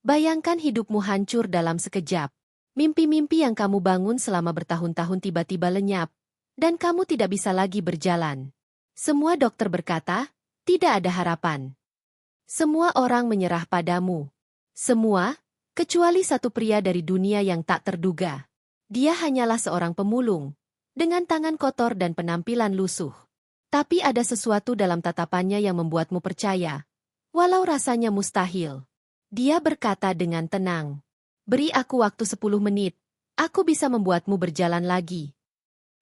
Bayangkan hidupmu hancur dalam sekejap. Mimpi-mimpi yang kamu bangun selama bertahun-tahun tiba-tiba lenyap, dan kamu tidak bisa lagi berjalan. Semua dokter berkata, tidak ada harapan. Semua orang menyerah padamu. Semua, kecuali satu pria dari dunia yang tak terduga. Dia hanyalah seorang pemulung, dengan tangan kotor dan penampilan lusuh. Tapi ada sesuatu dalam tatapannya yang membuatmu percaya, walau rasanya mustahil. Dia berkata dengan tenang, beri aku waktu 10 menit, aku bisa membuatmu berjalan lagi.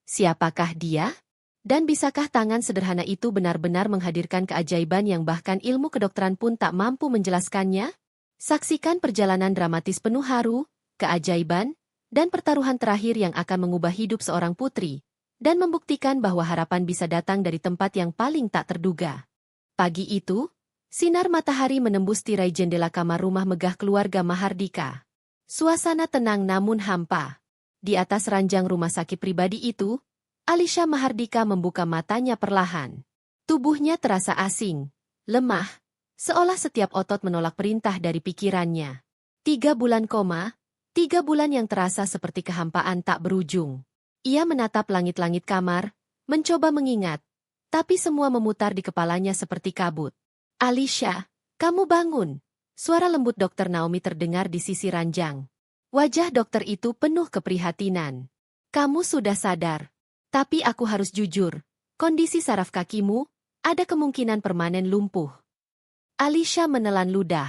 Siapakah dia? Dan bisakah tangan sederhana itu benar-benar menghadirkan keajaiban yang bahkan ilmu kedokteran pun tak mampu menjelaskannya? Saksikan perjalanan dramatis penuh haru, keajaiban, dan pertaruhan terakhir yang akan mengubah hidup seorang putri, dan membuktikan bahwa harapan bisa datang dari tempat yang paling tak terduga. Pagi itu, sinar matahari menembus tirai jendela kamar rumah megah keluarga Mahardika. Suasana tenang namun hampa. Di atas ranjang rumah sakit pribadi itu, Alisha Mahardika membuka matanya perlahan. Tubuhnya terasa asing, lemah, seolah setiap otot menolak perintah dari pikirannya. 3 bulan koma, 3 bulan yang terasa seperti kehampaan tak berujung. Ia menatap langit-langit kamar, mencoba mengingat, tapi semua memutar di kepalanya seperti kabut. Alisha, kamu bangun. Suara lembut Dr. Naomi terdengar di sisi ranjang. Wajah dokter itu penuh keprihatinan. Kamu sudah sadar. Tapi aku harus jujur, kondisi saraf kakimu, ada kemungkinan permanen lumpuh. Alisha menelan ludah.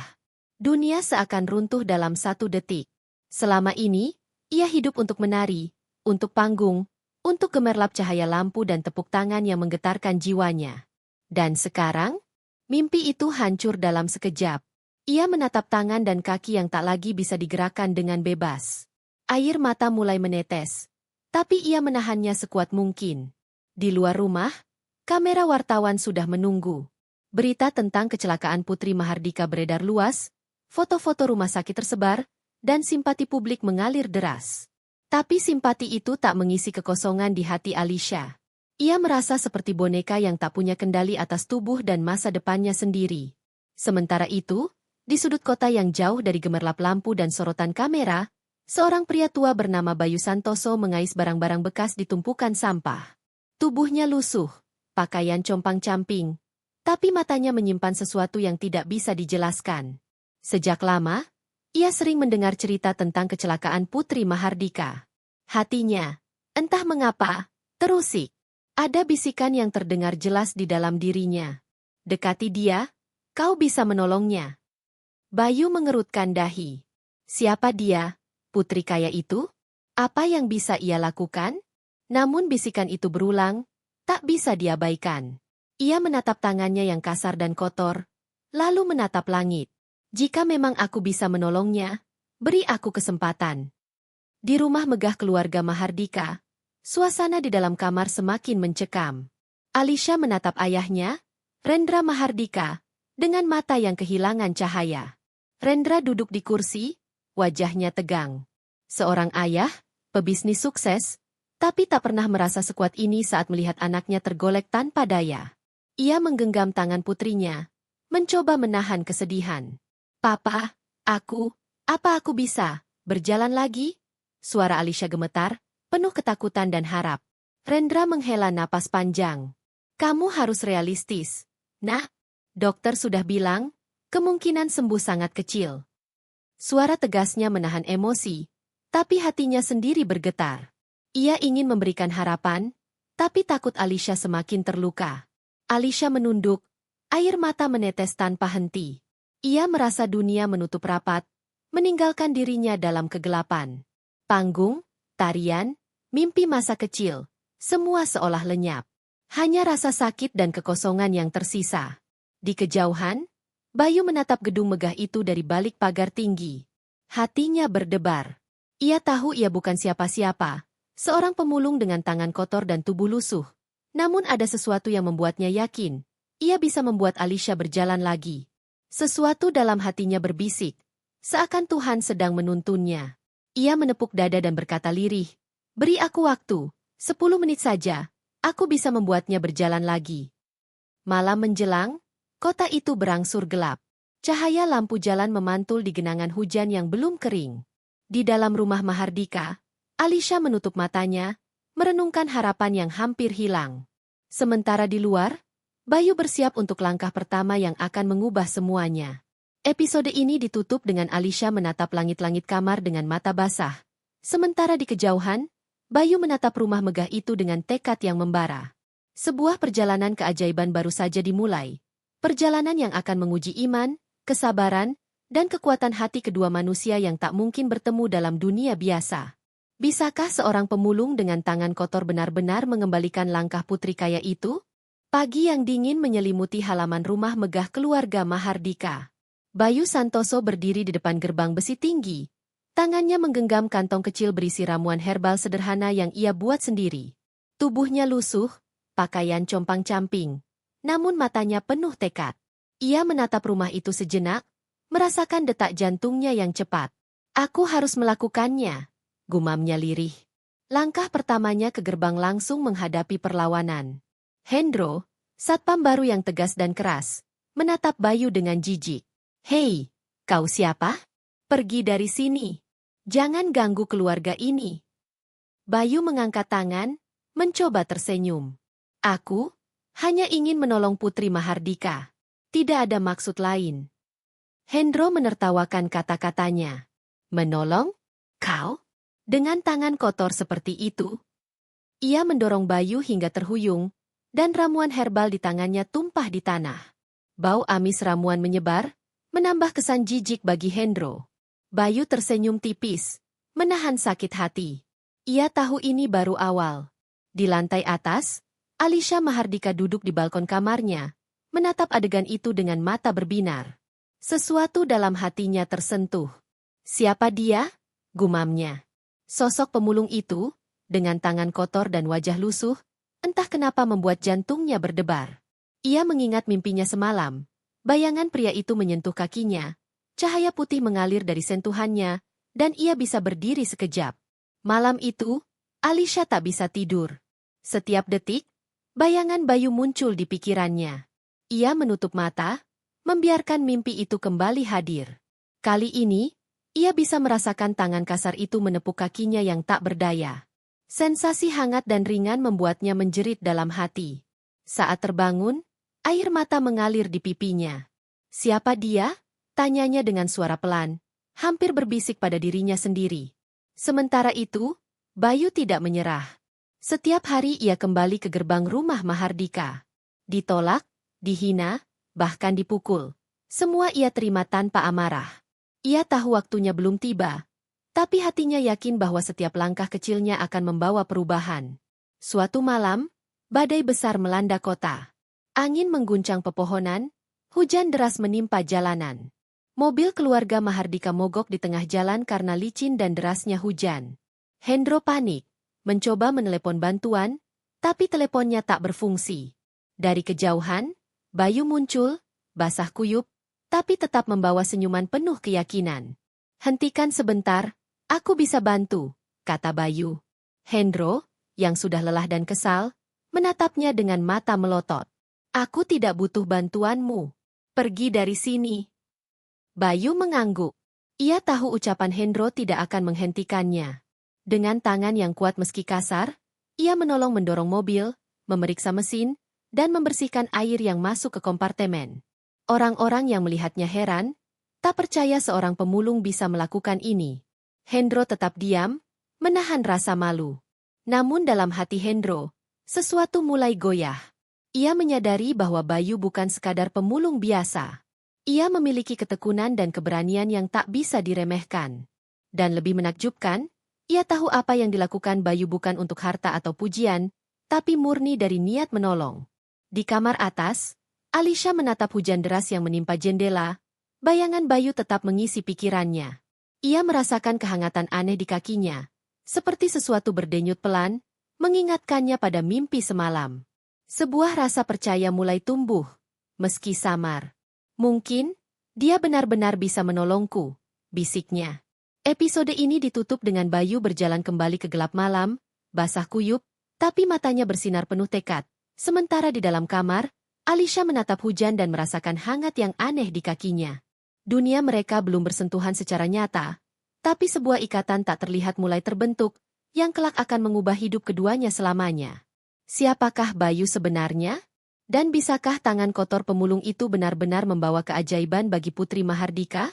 Dunia seakan runtuh dalam 1 detik. Selama ini, ia hidup untuk menari, untuk panggung, untuk gemerlap cahaya lampu dan tepuk tangan yang menggetarkan jiwanya. Dan sekarang, mimpi itu hancur dalam sekejap. Ia menatap tangan dan kaki yang tak lagi bisa digerakkan dengan bebas. Air mata mulai menetes. Tapi ia menahannya sekuat mungkin. Di luar rumah, kamera wartawan sudah menunggu. Berita tentang kecelakaan Putri Mahardika beredar luas, foto-foto rumah sakit tersebar, dan simpati publik mengalir deras. Tapi simpati itu tak mengisi kekosongan di hati Alisha. Ia merasa seperti boneka yang tak punya kendali atas tubuh dan masa depannya sendiri. Sementara itu, di sudut kota yang jauh dari gemerlap lampu dan sorotan kamera, seorang pria tua bernama Bayu Santoso mengais barang-barang bekas di tumpukan sampah. Tubuhnya lusuh, pakaian compang-camping, tapi matanya menyimpan sesuatu yang tidak bisa dijelaskan. Sejak lama, ia sering mendengar cerita tentang kecelakaan Putri Mahardika. Hatinya, entah mengapa, terusik. Ada bisikan yang terdengar jelas di dalam dirinya. Dekati dia, kau bisa menolongnya. Bayu mengerutkan dahi. Siapa dia? Putri kaya itu? Apa yang bisa ia lakukan? Namun bisikan itu berulang, tak bisa diabaikan. Ia menatap tangannya yang kasar dan kotor, lalu menatap langit. Jika memang aku bisa menolongnya, beri aku kesempatan. Di rumah megah keluarga Mahardika, suasana di dalam kamar semakin mencekam. Alisha menatap ayahnya, Rendra Mahardika, dengan mata yang kehilangan cahaya. Rendra duduk di kursi, wajahnya tegang. Seorang ayah, pebisnis sukses, tapi tak pernah merasa sekuat ini saat melihat anaknya tergolek tanpa daya. Ia menggenggam tangan putrinya, mencoba menahan kesedihan. Papa, apa aku bisa berjalan lagi? Suara Alisha gemetar, penuh ketakutan dan harap. Rendra menghela napas panjang. Kamu harus realistis. Nah, dokter sudah bilang, kemungkinan sembuh sangat kecil. Suara tegasnya menahan emosi, tapi hatinya sendiri bergetar. Ia ingin memberikan harapan, tapi takut Alisha semakin terluka. Alisha menunduk, air mata menetes tanpa henti. Ia merasa dunia menutup rapat, meninggalkan dirinya dalam kegelapan. Panggung, tarian, mimpi masa kecil, semua seolah lenyap. Hanya rasa sakit dan kekosongan yang tersisa. Di kejauhan, Bayu menatap gedung megah itu dari balik pagar tinggi. Hatinya berdebar. Ia tahu ia bukan siapa-siapa, seorang pemulung dengan tangan kotor dan tubuh lusuh. Namun ada sesuatu yang membuatnya yakin, ia bisa membuat Alisha berjalan lagi. Sesuatu dalam hatinya berbisik, seakan Tuhan sedang menuntunnya. Ia menepuk dada dan berkata lirih, beri aku waktu, 10 menit saja, aku bisa membuatnya berjalan lagi. Malam menjelang, kota itu berangsur gelap. Cahaya lampu jalan memantul di genangan hujan yang belum kering. Di dalam rumah Mahardika, Alisha menutup matanya, merenungkan harapan yang hampir hilang. Sementara di luar, Bayu bersiap untuk langkah pertama yang akan mengubah semuanya. Episode ini ditutup dengan Alisha menatap langit-langit kamar dengan mata basah. Sementara di kejauhan, Bayu menatap rumah megah itu dengan tekad yang membara. Sebuah perjalanan keajaiban baru saja dimulai. Perjalanan yang akan menguji iman, kesabaran, dan kekuatan hati kedua manusia yang tak mungkin bertemu dalam dunia biasa. Bisakah seorang pemulung dengan tangan kotor benar-benar mengembalikan langkah putri kaya itu? Pagi yang dingin menyelimuti halaman rumah megah keluarga Mahardika. Bayu Santoso berdiri di depan gerbang besi tinggi. Tangannya menggenggam kantong kecil berisi ramuan herbal sederhana yang ia buat sendiri. Tubuhnya lusuh, pakaian compang-camping, namun matanya penuh tekad. Ia menatap rumah itu sejenak, merasakan detak jantungnya yang cepat. Aku harus melakukannya, gumamnya lirih. Langkah pertamanya ke gerbang langsung menghadapi perlawanan. Hendro, satpam baru yang tegas dan keras, menatap Bayu dengan jijik. Hei, kau siapa? Pergi dari sini. Jangan ganggu keluarga ini. Bayu mengangkat tangan, mencoba tersenyum. Aku hanya ingin menolong Putri Mahardika. Tidak ada maksud lain. Hendro menertawakan kata-katanya. Menolong? Kau? Dengan tangan kotor seperti itu? Ia mendorong Bayu hingga terhuyung, dan ramuan herbal di tangannya tumpah di tanah. Bau amis ramuan menyebar, menambah kesan jijik bagi Hendro. Bayu tersenyum tipis, menahan sakit hati. Ia tahu ini baru awal. Di lantai atas, Alisha Mahardika duduk di balkon kamarnya, menatap adegan itu dengan mata berbinar. Sesuatu dalam hatinya tersentuh. Siapa dia? Gumamnya. Sosok pemulung itu, dengan tangan kotor dan wajah lusuh, entah kenapa membuat jantungnya berdebar. Ia mengingat mimpinya semalam. Bayangan pria itu menyentuh kakinya, cahaya putih mengalir dari sentuhannya, dan ia bisa berdiri sekejap. Malam itu, Alisha tak bisa tidur. Setiap detik, bayangan Bayu muncul di pikirannya. Ia menutup mata, membiarkan mimpi itu kembali hadir. Kali ini, ia bisa merasakan tangan kasar itu menepuk kakinya yang tak berdaya. Sensasi hangat dan ringan membuatnya menjerit dalam hati. Saat terbangun, air mata mengalir di pipinya. Siapa dia? Tanyanya dengan suara pelan, hampir berbisik pada dirinya sendiri. Sementara itu, Bayu tidak menyerah. Setiap hari ia kembali ke gerbang rumah Mahardika. Ditolak, dihina, bahkan dipukul. Semua ia terima tanpa amarah. Ia tahu waktunya belum tiba, tapi hatinya yakin bahwa setiap langkah kecilnya akan membawa perubahan. Suatu malam, badai besar melanda kota. Angin mengguncang pepohonan, hujan deras menimpa jalanan. Mobil keluarga Mahardika mogok di tengah jalan karena licin dan derasnya hujan. Hendro panik, mencoba menelepon bantuan, tapi teleponnya tak berfungsi. Dari kejauhan, Bayu muncul, basah kuyup, tapi tetap membawa senyuman penuh keyakinan. Hentikan sebentar, aku bisa bantu, kata Bayu. Hendro, yang sudah lelah dan kesal, menatapnya dengan mata melotot. Aku tidak butuh bantuanmu. Pergi dari sini. Bayu mengangguk. Ia tahu ucapan Hendro tidak akan menghentikannya. Dengan tangan yang kuat meski kasar, ia menolong mendorong mobil, memeriksa mesin, dan membersihkan air yang masuk ke kompartemen. Orang-orang yang melihatnya heran, tak percaya seorang pemulung bisa melakukan ini. Hendro tetap diam, menahan rasa malu. Namun dalam hati Hendro, sesuatu mulai goyah. Ia menyadari bahwa Bayu bukan sekadar pemulung biasa. Ia memiliki ketekunan dan keberanian yang tak bisa diremehkan. Dan lebih menakjubkan, ia tahu apa yang dilakukan Bayu bukan untuk harta atau pujian, tapi murni dari niat menolong. Di kamar atas, Alisha menatap hujan deras yang menimpa jendela. Bayangan Bayu tetap mengisi pikirannya. Ia merasakan kehangatan aneh di kakinya, seperti sesuatu berdenyut pelan, mengingatkannya pada mimpi semalam. Sebuah rasa percaya mulai tumbuh, meski samar. Mungkin, dia benar-benar bisa menolongku, bisiknya. Episode ini ditutup dengan Bayu berjalan kembali ke gelap malam, basah kuyup, tapi matanya bersinar penuh tekad. Sementara di dalam kamar, Alisha menatap hujan dan merasakan hangat yang aneh di kakinya. Dunia mereka belum bersentuhan secara nyata, tapi sebuah ikatan tak terlihat mulai terbentuk, yang kelak akan mengubah hidup keduanya selamanya. Siapakah Bayu sebenarnya? Dan bisakah tangan kotor pemulung itu benar-benar membawa keajaiban bagi Putri Mahardika?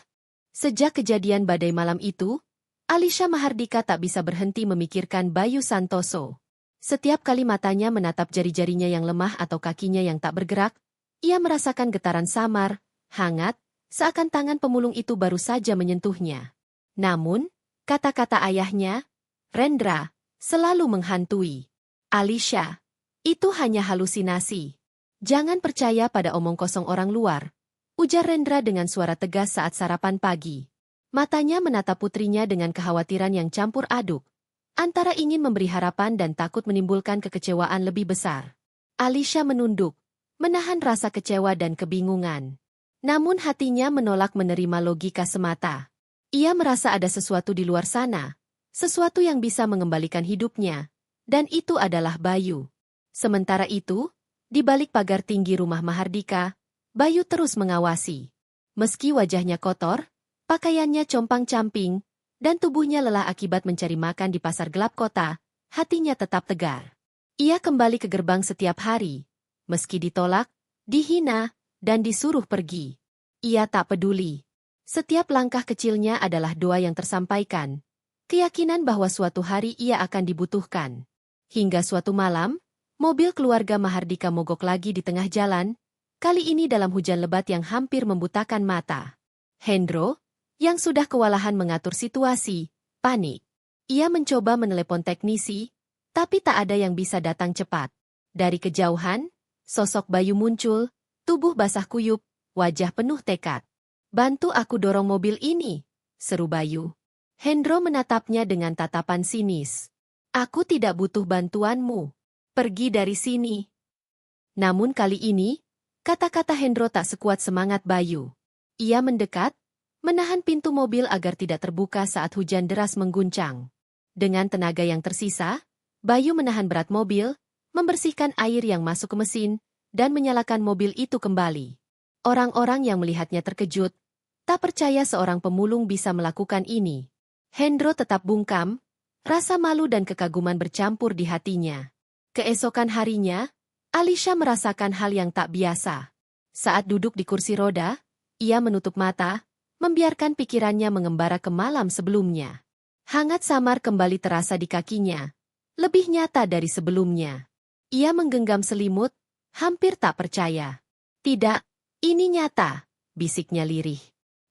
Sejak kejadian badai malam itu, Alisha Mahardika tak bisa berhenti memikirkan Bayu Santoso. Setiap kali matanya menatap jari-jarinya yang lemah atau kakinya yang tak bergerak, ia merasakan getaran samar, hangat, seakan tangan pemulung itu baru saja menyentuhnya. Namun, kata-kata ayahnya, Rendra, selalu menghantui. Alisha, itu hanya halusinasi. Jangan percaya pada omong kosong orang luar, ujar Rendra dengan suara tegas saat sarapan pagi. Matanya menatap putrinya dengan kekhawatiran yang campur aduk, antara ingin memberi harapan dan takut menimbulkan kekecewaan lebih besar. Alisha menunduk, menahan rasa kecewa dan kebingungan. Namun hatinya menolak menerima logika semata. Ia merasa ada sesuatu di luar sana, sesuatu yang bisa mengembalikan hidupnya, dan itu adalah Bayu. Sementara itu, di balik pagar tinggi rumah Mahardika, Bayu terus mengawasi. Meski wajahnya kotor, pakaiannya compang-camping, dan tubuhnya lelah akibat mencari makan di pasar gelap kota, hatinya tetap tegar. Ia kembali ke gerbang setiap hari, meski ditolak, dihina, dan disuruh pergi. Ia tak peduli. Setiap langkah kecilnya adalah doa yang tersampaikan, keyakinan bahwa suatu hari ia akan dibutuhkan. Hingga suatu malam, mobil keluarga Mahardika mogok lagi di tengah jalan, kali ini dalam hujan lebat yang hampir membutakan mata. Hendro, yang sudah kewalahan mengatur situasi, panik. Ia mencoba menelepon teknisi, tapi tak ada yang bisa datang cepat. Dari kejauhan, sosok Bayu muncul, tubuh basah kuyup, wajah penuh tekad. "Bantu aku dorong mobil ini," seru Bayu. Hendro menatapnya dengan tatapan sinis. "Aku tidak butuh bantuanmu. Pergi dari sini." Namun kali ini, kata-kata Hendro tak sekuat semangat Bayu. Ia mendekat, menahan pintu mobil agar tidak terbuka saat hujan deras mengguncang. Dengan tenaga yang tersisa, Bayu menahan berat mobil, membersihkan air yang masuk ke mesin, dan menyalakan mobil itu kembali. Orang-orang yang melihatnya terkejut, tak percaya seorang pemulung bisa melakukan ini. Hendro tetap bungkam, rasa malu dan kekaguman bercampur di hatinya. Keesokan harinya, Alisha merasakan hal yang tak biasa. Saat duduk di kursi roda, ia menutup mata, membiarkan pikirannya mengembara ke malam sebelumnya. Hangat samar kembali terasa di kakinya, lebih nyata dari sebelumnya. Ia menggenggam selimut, hampir tak percaya. "Tidak, ini nyata," bisiknya lirih.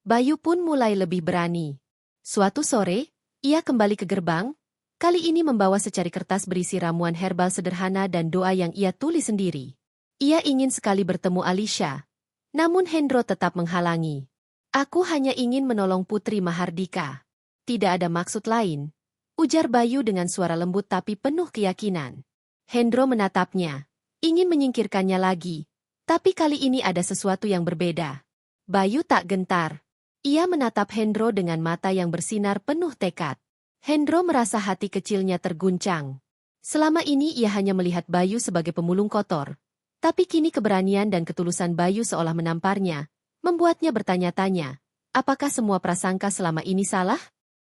Bayu pun mulai lebih berani. Suatu sore, ia kembali ke gerbang, kali ini membawa secari kertas berisi ramuan herbal sederhana dan doa yang ia tulis sendiri. Ia ingin sekali bertemu Alisha, namun Hendro tetap menghalangi. "Aku hanya ingin menolong Putri Mahardika. Tidak ada maksud lain," ujar Bayu dengan suara lembut tapi penuh keyakinan. Hendro menatapnya, ingin menyingkirkannya lagi, tapi kali ini ada sesuatu yang berbeda. Bayu tak gentar. Ia menatap Hendro dengan mata yang bersinar penuh tekad. Hendro merasa hati kecilnya terguncang. Selama ini ia hanya melihat Bayu sebagai pemulung kotor. Tapi kini keberanian dan ketulusan Bayu seolah menamparnya, membuatnya bertanya-tanya, apakah semua prasangka selama ini salah?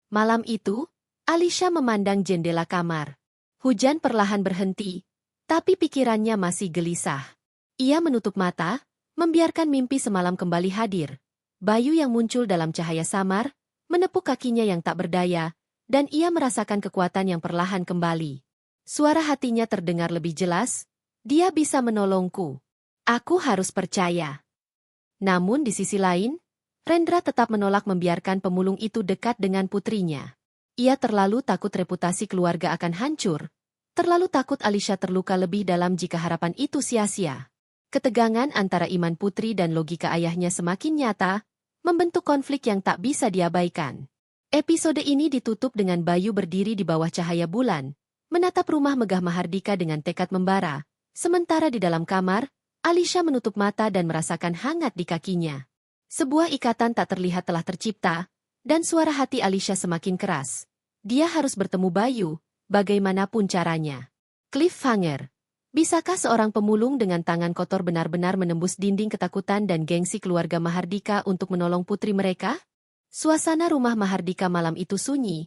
Malam itu, Alisha memandang jendela kamar. Hujan perlahan berhenti, tapi pikirannya masih gelisah. Ia menutup mata, membiarkan mimpi semalam kembali hadir. Bayu yang muncul dalam cahaya samar, menepuk kakinya yang tak berdaya, dan ia merasakan kekuatan yang perlahan kembali. Suara hatinya terdengar lebih jelas, "Dia bisa menolongku. Aku harus percaya." Namun di sisi lain, Rendra tetap menolak membiarkan pemulung itu dekat dengan putrinya. Ia terlalu takut reputasi keluarga akan hancur, terlalu takut Alisha terluka lebih dalam jika harapan itu sia-sia. Ketegangan antara iman putri dan logika ayahnya semakin nyata, membentuk konflik yang tak bisa diabaikan. Episode ini ditutup dengan Bayu berdiri di bawah cahaya bulan, menatap rumah megah Mahardika dengan tekad membara, sementara di dalam kamar, Alisha menutup mata dan merasakan hangat di kakinya. Sebuah ikatan tak terlihat telah tercipta, dan suara hati Alisha semakin keras. Dia harus bertemu Bayu, bagaimanapun caranya. Cliffhanger. Bisakah seorang pemulung dengan tangan kotor benar-benar menembus dinding ketakutan dan gengsi keluarga Mahardika untuk menolong putri mereka? Suasana rumah Mahardika malam itu sunyi,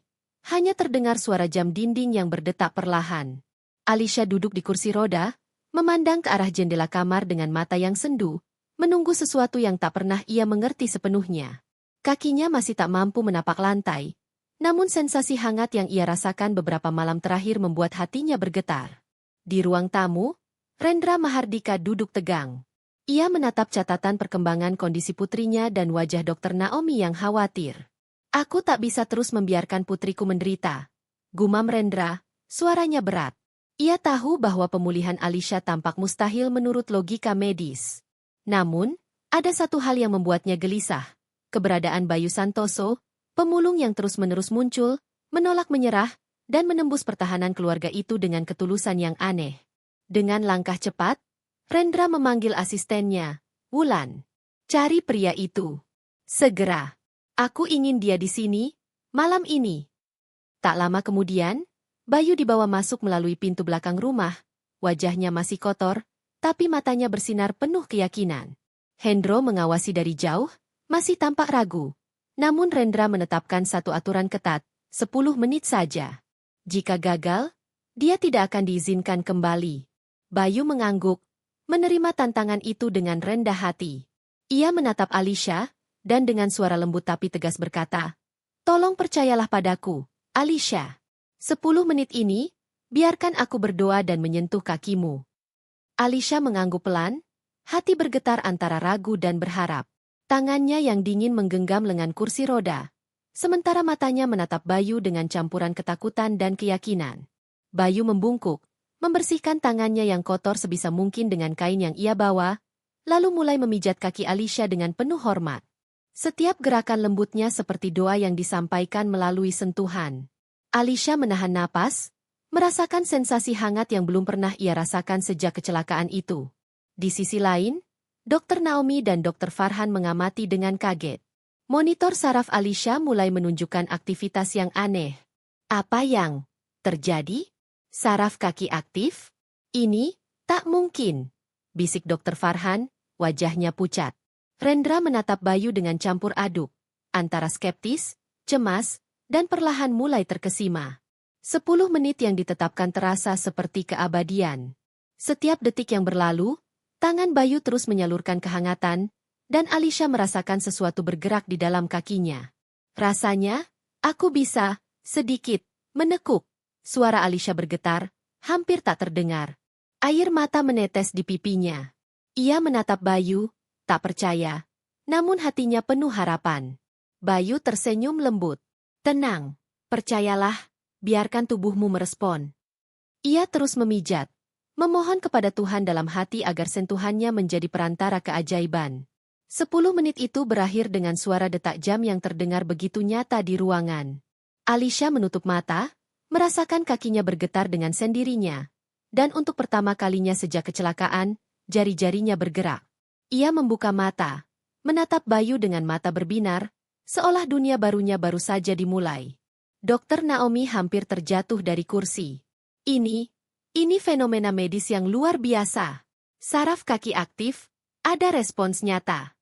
hanya terdengar suara jam dinding yang berdetak perlahan. Alisha duduk di kursi roda, memandang ke arah jendela kamar dengan mata yang sendu, menunggu sesuatu yang tak pernah ia mengerti sepenuhnya. Kakinya masih tak mampu menapak lantai, namun sensasi hangat yang ia rasakan beberapa malam terakhir membuat hatinya bergetar. Di ruang tamu, Rendra Mahardika duduk tegang. Ia menatap catatan perkembangan kondisi putrinya dan wajah Dr. Naomi yang khawatir. Aku tak bisa terus membiarkan putriku menderita. Gumam Rendra, suaranya berat. Ia tahu bahwa pemulihan Alisha tampak mustahil menurut logika medis. Namun, ada satu hal yang membuatnya gelisah. Keberadaan Bayu Santoso, pemulung yang terus-menerus muncul, menolak menyerah, dan menembus pertahanan keluarga itu dengan ketulusan yang aneh. Dengan langkah cepat, Rendra memanggil asistennya, Wulan. Cari pria itu. Segera. Aku ingin dia di sini, malam ini. Tak lama kemudian, Bayu dibawa masuk melalui pintu belakang rumah. Wajahnya masih kotor, tapi matanya bersinar penuh keyakinan. Hendro mengawasi dari jauh, masih tampak ragu. Namun Rendra menetapkan satu aturan ketat, 10 menit saja. Jika gagal, dia tidak akan diizinkan kembali. Bayu mengangguk, menerima tantangan itu dengan rendah hati. Ia menatap Alisha, dan dengan suara lembut tapi tegas berkata, "Tolong percayalah padaku, Alisha. 10 menit ini, biarkan aku berdoa dan menyentuh kakimu." Alisha mengangguk pelan, hati bergetar antara ragu dan berharap. Tangannya yang dingin menggenggam lengan kursi roda. Sementara matanya menatap Bayu dengan campuran ketakutan dan keyakinan. Bayu membungkuk, membersihkan tangannya yang kotor sebisa mungkin dengan kain yang ia bawa, lalu mulai memijat kaki Alisha dengan penuh hormat. Setiap gerakan lembutnya seperti doa yang disampaikan melalui sentuhan. Alisha menahan napas, merasakan sensasi hangat yang belum pernah ia rasakan sejak kecelakaan itu. Di sisi lain, Dr. Naomi dan Dr. Farhan mengamati dengan kaget. Monitor saraf Alisha mulai menunjukkan aktivitas yang aneh. Apa yang terjadi? Saraf kaki aktif? Ini tak mungkin, bisik Dr. Farhan, wajahnya pucat. Rendra menatap Bayu dengan campur aduk, antara skeptis, cemas, dan perlahan mulai terkesima. 10 menit yang ditetapkan terasa seperti keabadian. Setiap detik yang berlalu, tangan Bayu terus menyalurkan kehangatan, dan Alisha merasakan sesuatu bergerak di dalam kakinya. Rasanya, aku bisa, sedikit, menekuk. Suara Alisha bergetar, hampir tak terdengar. Air mata menetes di pipinya. Ia menatap Bayu, tak percaya. Namun hatinya penuh harapan. Bayu tersenyum lembut. Tenang, percayalah, biarkan tubuhmu merespon. Ia terus memijat, memohon kepada Tuhan dalam hati agar sentuhannya menjadi perantara keajaiban. 10 menit itu berakhir dengan suara detak jam yang terdengar begitu nyata di ruangan. Alisha menutup mata, merasakan kakinya bergetar dengan sendirinya. Dan untuk pertama kalinya sejak kecelakaan, jari-jarinya bergerak. Ia membuka mata, menatap Bayu dengan mata berbinar, seolah dunia barunya baru saja dimulai. Dr. Naomi hampir terjatuh dari kursi. Ini fenomena medis yang luar biasa. Saraf kaki aktif, ada respons nyata.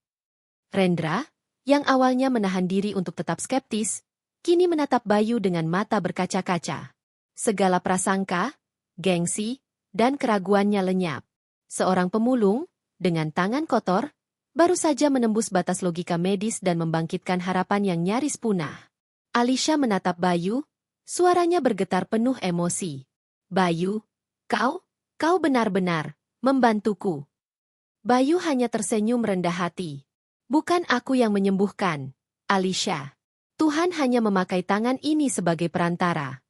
Rendra, yang awalnya menahan diri untuk tetap skeptis, kini menatap Bayu dengan mata berkaca-kaca. Segala prasangka, gengsi, dan keraguannya lenyap. Seorang pemulung, dengan tangan kotor, baru saja menembus batas logika medis dan membangkitkan harapan yang nyaris punah. Alisha menatap Bayu, suaranya bergetar penuh emosi. Bayu, kau benar-benar membantuku. Bayu hanya tersenyum rendah hati. Bukan aku yang menyembuhkan, Alisha. Tuhan hanya memakai tangan ini sebagai perantara.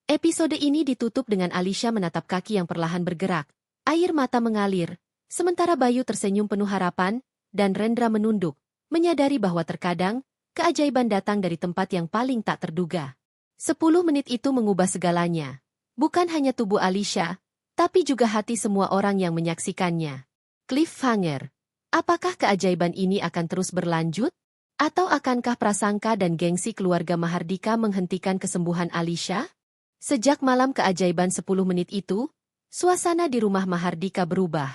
Episode ini ditutup dengan Alisha menatap kaki yang perlahan bergerak. Air mata mengalir, sementara Bayu tersenyum penuh harapan, dan Rendra menunduk, menyadari bahwa terkadang, keajaiban datang dari tempat yang paling tak terduga. 10 menit itu mengubah segalanya. Bukan hanya tubuh Alisha, tapi juga hati semua orang yang menyaksikannya. Cliffhanger. Apakah keajaiban ini akan terus berlanjut? Atau akankah prasangka dan gengsi keluarga Mahardika menghentikan kesembuhan Alisha? Sejak malam keajaiban 10 menit itu, Suasana di rumah Mahardika berubah.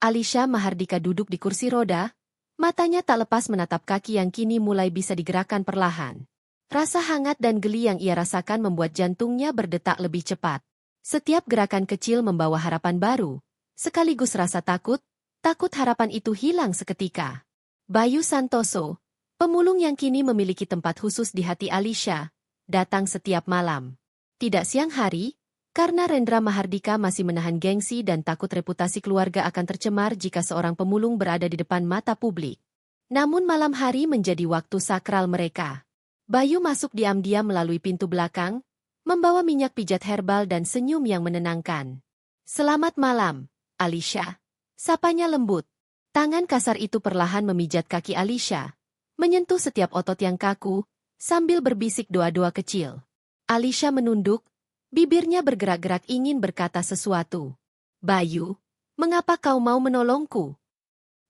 Alisha Mahardika duduk di kursi roda, matanya tak lepas menatap kaki yang kini mulai bisa digerakkan perlahan. Rasa hangat dan geli yang ia rasakan membuat jantungnya berdetak lebih cepat. Setiap gerakan kecil membawa harapan baru, sekaligus rasa takut harapan itu hilang seketika. Bayu Santoso, pemulung yang kini memiliki tempat khusus di hati Alisha, datang setiap malam. Tidak siang hari, karena Rendra Mahardika masih menahan gengsi dan takut reputasi keluarga akan tercemar jika seorang pemulung berada di depan mata publik. Namun malam hari menjadi waktu sakral mereka. Bayu masuk diam-diam melalui pintu belakang, membawa minyak pijat herbal dan senyum yang menenangkan. "Selamat malam, Alisha," sapanya lembut. Tangan kasar itu perlahan memijat kaki Alisha, menyentuh setiap otot yang kaku, sambil berbisik doa-doa kecil. Alisha menunduk, bibirnya bergerak-gerak ingin berkata sesuatu. "Bayu, mengapa kau mau menolongku?"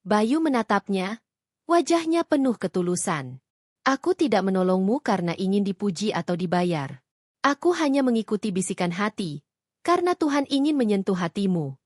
Bayu menatapnya, wajahnya penuh ketulusan. "Aku tidak menolongmu karena ingin dipuji atau dibayar. Aku hanya mengikuti bisikan hati, karena Tuhan ingin menyentuh hatimu."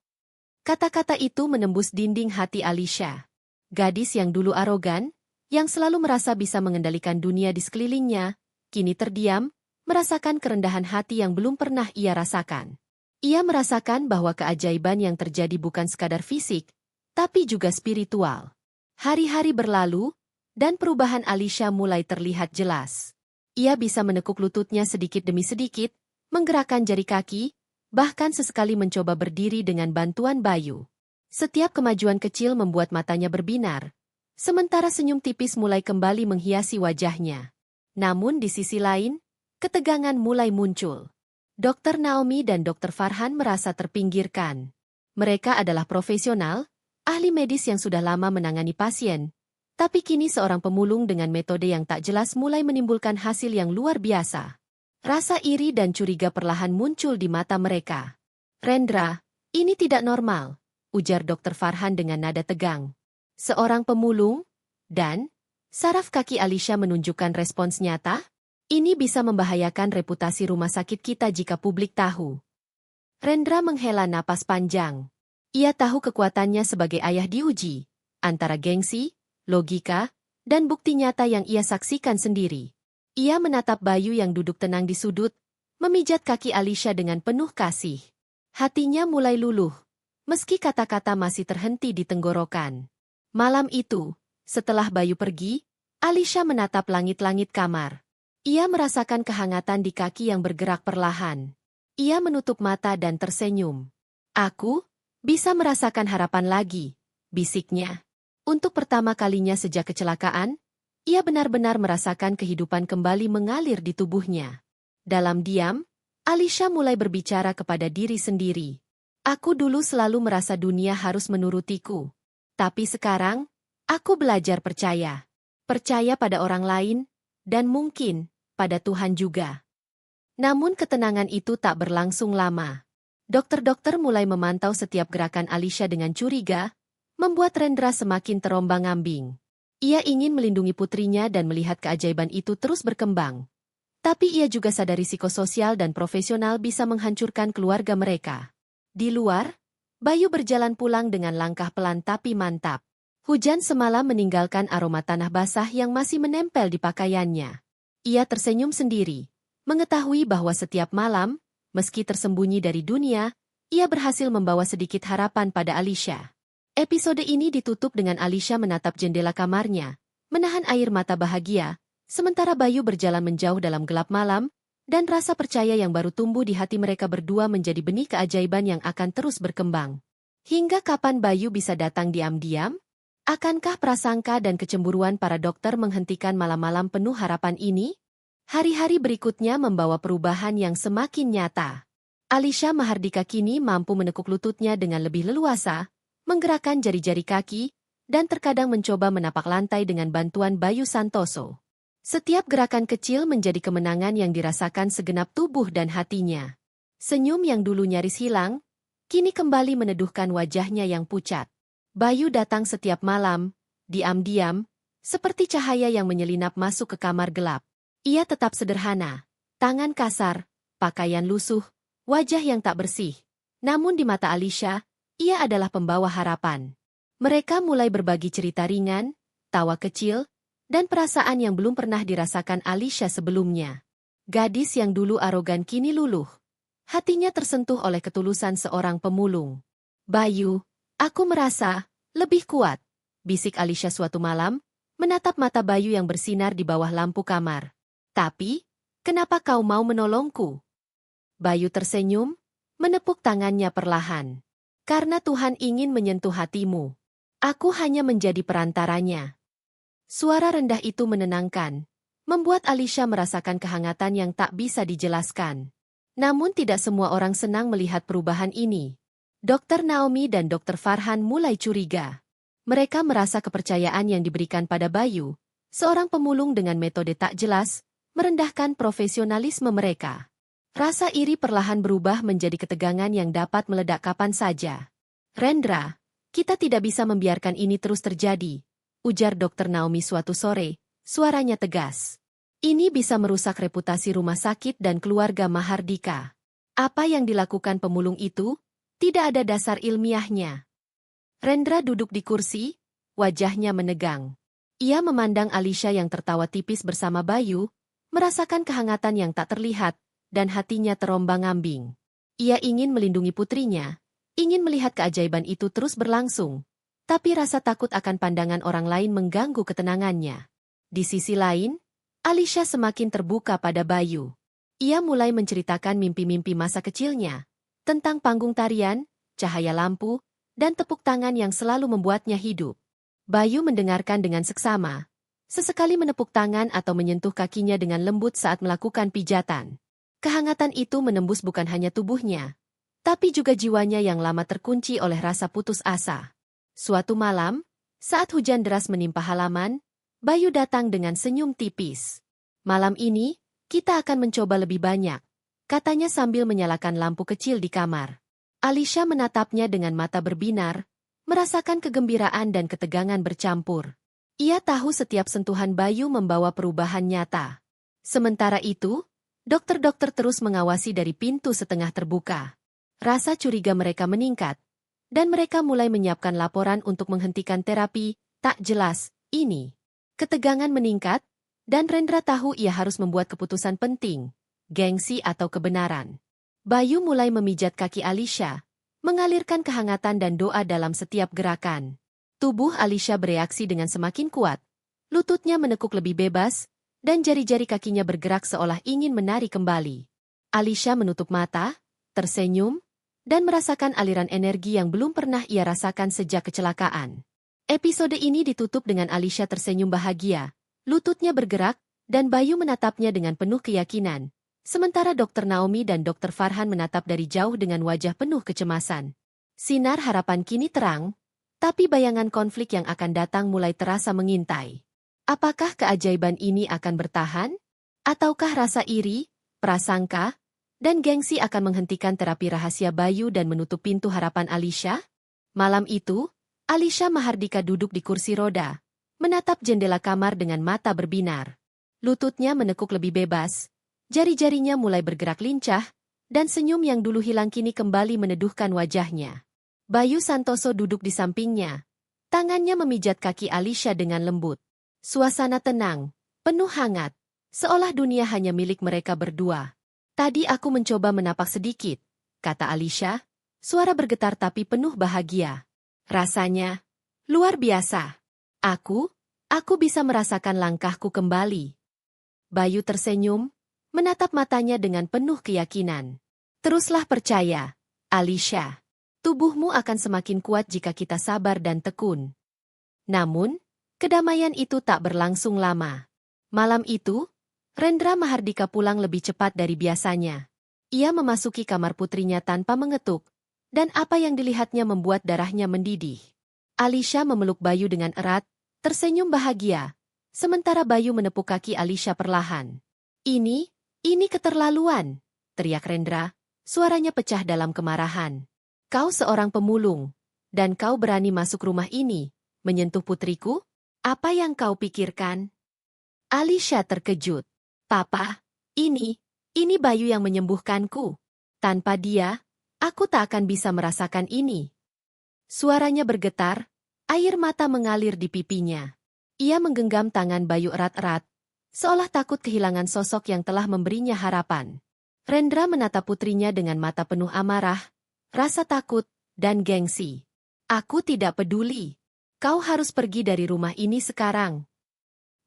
Kata-kata itu menembus dinding hati Alisha. Gadis yang dulu arogan, yang selalu merasa bisa mengendalikan dunia di sekelilingnya, kini terdiam, merasakan kerendahan hati yang belum pernah ia rasakan. Ia merasakan bahwa keajaiban yang terjadi bukan sekadar fisik, tapi juga spiritual. Hari-hari berlalu, dan perubahan Alisha mulai terlihat jelas. Ia bisa menekuk lututnya sedikit demi sedikit, menggerakkan jari kaki, bahkan sesekali mencoba berdiri dengan bantuan Bayu. Setiap kemajuan kecil membuat matanya berbinar, sementara senyum tipis mulai kembali menghiasi wajahnya. Namun di sisi lain, ketegangan mulai muncul. Dr. Naomi dan Dr. Farhan merasa terpinggirkan. Mereka adalah profesional, ahli medis yang sudah lama menangani pasien, tapi kini seorang pemulung dengan metode yang tak jelas mulai menimbulkan hasil yang luar biasa. Rasa iri dan curiga perlahan muncul di mata mereka. "Rendra, ini tidak normal," ujar Dr. Farhan dengan nada tegang. "Seorang pemulung? Dan?" Saraf kaki Alisha menunjukkan respons nyata. "Ini bisa membahayakan reputasi rumah sakit kita jika publik tahu." Rendra menghela napas panjang. Ia tahu kekuatannya sebagai ayah diuji, antara gengsi, logika, dan bukti nyata yang ia saksikan sendiri. Ia menatap Bayu yang duduk tenang di sudut, memijat kaki Alisha dengan penuh kasih. Hatinya mulai luluh, meski kata-kata masih terhenti di tenggorokan. Malam itu, setelah Bayu pergi, Alisha menatap langit-langit kamar. Ia merasakan kehangatan di kaki yang bergerak perlahan. Ia menutup mata dan tersenyum. "Aku bisa merasakan harapan lagi," bisiknya. Untuk pertama kalinya sejak kecelakaan, ia benar-benar merasakan kehidupan kembali mengalir di tubuhnya. Dalam diam, Alisha mulai berbicara kepada diri sendiri. "Aku dulu selalu merasa dunia harus menurutiku. Tapi sekarang, aku belajar percaya. Percaya pada orang lain, dan mungkin, pada Tuhan juga." Namun ketenangan itu tak berlangsung lama. Dokter-dokter mulai memantau setiap gerakan Alisha dengan curiga, membuat Rendra semakin terombang-ambing. Ia ingin melindungi putrinya dan melihat keajaiban itu terus berkembang. Tapi ia juga sadar risiko sosial dan profesional bisa menghancurkan keluarga mereka. Di luar, Bayu berjalan pulang dengan langkah pelan tapi mantap. Hujan semalam meninggalkan aroma tanah basah yang masih menempel di pakaiannya. Ia tersenyum sendiri, mengetahui bahwa setiap malam, meski tersembunyi dari dunia, ia berhasil membawa sedikit harapan pada Alisha. Episode ini ditutup dengan Alisha menatap jendela kamarnya, menahan air mata bahagia, sementara Bayu berjalan menjauh dalam gelap malam, dan rasa percaya yang baru tumbuh di hati mereka berdua menjadi benih keajaiban yang akan terus berkembang. Hingga kapan Bayu bisa datang diam-diam? Akankah prasangka dan kecemburuan para dokter menghentikan malam-malam penuh harapan ini? Hari-hari berikutnya membawa perubahan yang semakin nyata. Alisha Mahardika kini mampu menekuk lututnya dengan lebih leluasa, menggerakkan jari-jari kaki, dan terkadang mencoba menapak lantai dengan bantuan Bayu Santoso. Setiap gerakan kecil menjadi kemenangan yang dirasakan segenap tubuh dan hatinya. Senyum yang dulu nyaris hilang, kini kembali meneduhkan wajahnya yang pucat. Bayu datang setiap malam, diam-diam, seperti cahaya yang menyelinap masuk ke kamar gelap. Ia tetap sederhana, tangan kasar, pakaian lusuh, wajah yang tak bersih. Namun di mata Alisha, ia adalah pembawa harapan. Mereka mulai berbagi cerita ringan, tawa kecil, dan perasaan yang belum pernah dirasakan Alisha sebelumnya. Gadis yang dulu arogan kini luluh. Hatinya tersentuh oleh ketulusan seorang pemulung. Bayu, aku merasa lebih kuat, bisik Alisha suatu malam, menatap mata Bayu yang bersinar di bawah lampu kamar. Tapi, kenapa kau mau menolongku? Bayu tersenyum, menepuk tangannya perlahan. Karena Tuhan ingin menyentuh hatimu. Aku hanya menjadi perantaranya. Suara rendah itu menenangkan, membuat Alisha merasakan kehangatan yang tak bisa dijelaskan. Namun tidak semua orang senang melihat perubahan ini. Dr. Naomi dan Dr. Farhan mulai curiga. Mereka merasa kepercayaan yang diberikan pada Bayu, seorang pemulung dengan metode tak jelas, merendahkan profesionalisme mereka. Rasa iri perlahan berubah menjadi ketegangan yang dapat meledak kapan saja. Rendra, kita tidak bisa membiarkan ini terus terjadi, ujar Dr. Naomi suatu sore, suaranya tegas. Ini bisa merusak reputasi rumah sakit dan keluarga Mahardika. Apa yang dilakukan pemulung itu? Tidak ada dasar ilmiahnya. Rendra duduk di kursi, wajahnya menegang. Ia memandang Alisha yang tertawa tipis bersama Bayu, merasakan kehangatan yang tak terlihat, dan hatinya terombang-ambing. Ia ingin melindungi putrinya, ingin melihat keajaiban itu terus berlangsung, tapi rasa takut akan pandangan orang lain mengganggu ketenangannya. Di sisi lain, Alisha semakin terbuka pada Bayu. Ia mulai menceritakan mimpi-mimpi masa kecilnya, tentang panggung tarian, cahaya lampu, dan tepuk tangan yang selalu membuatnya hidup. Bayu mendengarkan dengan seksama, sesekali menepuk tangan atau menyentuh kakinya dengan lembut saat melakukan pijatan. Kehangatan itu menembus bukan hanya tubuhnya, tapi juga jiwanya yang lama terkunci oleh rasa putus asa. Suatu malam, saat hujan deras menimpa halaman, Bayu datang dengan senyum tipis. Malam ini, kita akan mencoba lebih banyak, katanya sambil menyalakan lampu kecil di kamar. Alisha menatapnya dengan mata berbinar, merasakan kegembiraan dan ketegangan bercampur. Ia tahu setiap sentuhan Bayu membawa perubahan nyata. Sementara itu, dokter-dokter terus mengawasi dari pintu setengah terbuka. Rasa curiga mereka meningkat, dan mereka mulai menyiapkan laporan untuk menghentikan terapi tak jelas ini. Ketegangan meningkat, dan Rendra tahu ia harus membuat keputusan penting, gengsi atau kebenaran. Bayu mulai memijat kaki Alisha, mengalirkan kehangatan dan doa dalam setiap gerakan. Tubuh Alisha bereaksi dengan semakin kuat, lututnya menekuk lebih bebas, dan jari-jari kakinya bergerak seolah ingin menari kembali. Alisha menutup mata, tersenyum, dan merasakan aliran energi yang belum pernah ia rasakan sejak kecelakaan. Episode ini ditutup dengan Alisha tersenyum bahagia, lututnya bergerak, dan Bayu menatapnya dengan penuh keyakinan. Sementara Dr. Naomi dan Dr. Farhan menatap dari jauh dengan wajah penuh kecemasan. Sinar harapan kini terang, tapi bayangan konflik yang akan datang mulai terasa mengintai. Apakah keajaiban ini akan bertahan? Ataukah rasa iri, prasangka, dan gengsi akan menghentikan terapi rahasia Bayu dan menutup pintu harapan Alisha? Malam itu, Alisha Mahardika duduk di kursi roda, menatap jendela kamar dengan mata berbinar. Lututnya menekuk lebih bebas, jari-jarinya mulai bergerak lincah, dan senyum yang dulu hilang kini kembali meneduhkan wajahnya. Bayu Santoso duduk di sampingnya, tangannya memijat kaki Alisha dengan lembut. Suasana tenang, penuh hangat, seolah dunia hanya milik mereka berdua. Tadi aku mencoba menapak sedikit, kata Alisha, suara bergetar tapi penuh bahagia. Rasanya luar biasa. Aku bisa merasakan langkahku kembali. Bayu tersenyum, menatap matanya dengan penuh keyakinan. Teruslah percaya, Alisha. Tubuhmu akan semakin kuat jika kita sabar dan tekun. Namun, kedamaian itu tak berlangsung lama. Malam itu, Rendra Mahardika pulang lebih cepat dari biasanya. Ia memasuki kamar putrinya tanpa mengetuk, dan apa yang dilihatnya membuat darahnya mendidih. Alisha memeluk Bayu dengan erat, tersenyum bahagia, sementara Bayu menepuk kaki Alisha perlahan. Ini keterlaluan, teriak Rendra, suaranya pecah dalam kemarahan. Kau seorang pemulung, dan kau berani masuk rumah ini, menyentuh putriku? Apa yang kau pikirkan? Alisha terkejut. Papa, ini Bayu yang menyembuhkanku. Tanpa dia, Aku tak akan bisa merasakan ini. Suaranya bergetar, air mata mengalir di pipinya. Ia menggenggam tangan Bayu erat-erat, seolah takut kehilangan sosok yang telah memberinya harapan. Rendra menatap putrinya dengan mata penuh amarah, rasa takut, dan gengsi. Aku tidak peduli. Kau harus pergi dari rumah ini sekarang.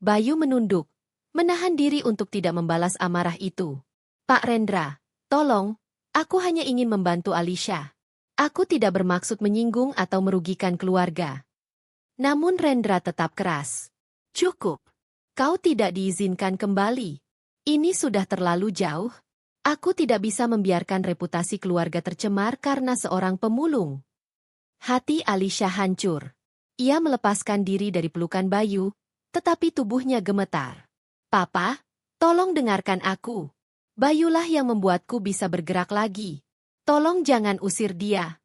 Bayu menunduk, menahan diri untuk tidak membalas amarah itu. Pak Rendra, tolong, aku hanya ingin membantu Alisha. Aku tidak bermaksud menyinggung atau merugikan keluarga. Namun Rendra tetap keras. Cukup. Kau tidak diizinkan kembali. Ini sudah terlalu jauh. Aku tidak bisa membiarkan reputasi keluarga tercemar karena seorang pemulung. Hati Alisha hancur. Ia melepaskan diri dari pelukan Bayu, tetapi tubuhnya gemetar. Papa, tolong dengarkan aku. Bayulah yang membuatku bisa bergerak lagi. Tolong jangan usir dia.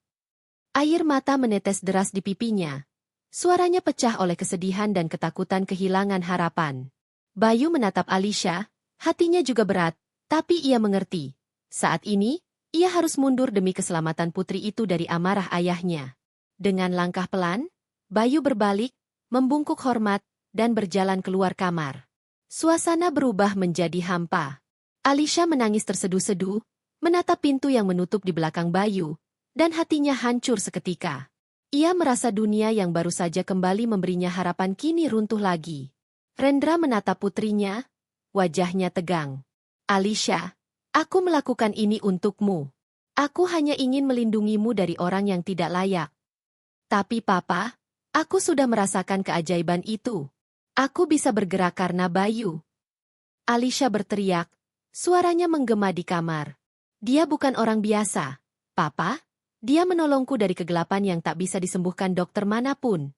Air mata menetes deras di pipinya. Suaranya pecah oleh kesedihan dan ketakutan kehilangan harapan. Bayu menatap Alisha, hatinya juga berat, tapi ia mengerti. Saat ini, ia harus mundur demi keselamatan putri itu dari amarah ayahnya. Dengan langkah pelan, Bayu berbalik, membungkuk hormat, dan berjalan keluar kamar. Suasana berubah menjadi hampa. Alisha menangis terseduh-seduh, menatap pintu yang menutup di belakang Bayu, dan hatinya hancur seketika. Ia merasa dunia yang baru saja kembali memberinya harapan kini runtuh lagi. Rendra menatap putrinya, wajahnya tegang. Alisha, aku melakukan ini untukmu. Aku hanya ingin melindungimu dari orang yang tidak layak. Tapi Papa, aku sudah merasakan keajaiban itu. Aku bisa bergerak karena Bayu. Alisha berteriak, suaranya menggema di kamar. Dia bukan orang biasa, Papa. Dia menolongku dari kegelapan yang tak bisa disembuhkan dokter manapun.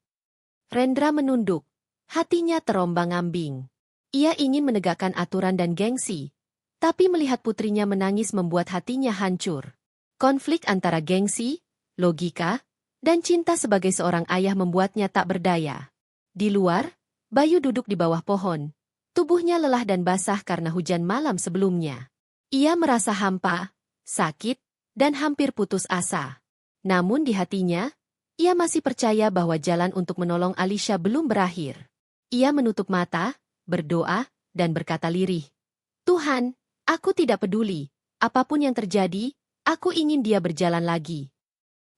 Rendra menunduk, hatinya terombang-ambing. Ia ingin menegakkan aturan dan gengsi, tapi melihat putrinya menangis membuat hatinya hancur. Konflik antara gengsi, logika, dan cinta sebagai seorang ayah membuatnya tak berdaya. Di luar, Bayu duduk di bawah pohon. Tubuhnya lelah dan basah karena hujan malam sebelumnya. Ia merasa hampa, sakit, dan hampir putus asa. Namun di hatinya, ia masih percaya bahwa jalan untuk menolong Alisha belum berakhir. Ia menutup mata, berdoa, dan berkata lirih, Tuhan, aku tidak peduli. Apapun yang terjadi, aku ingin dia berjalan lagi.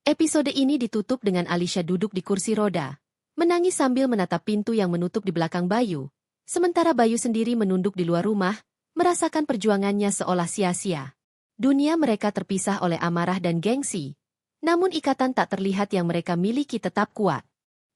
Episode ini ditutup dengan Alisha duduk di kursi roda, menangis sambil menatap pintu yang menutup di belakang Bayu, sementara Bayu sendiri menunduk di luar rumah, merasakan perjuangannya seolah sia-sia. Dunia mereka terpisah oleh amarah dan gengsi, namun ikatan tak terlihat yang mereka miliki tetap kuat.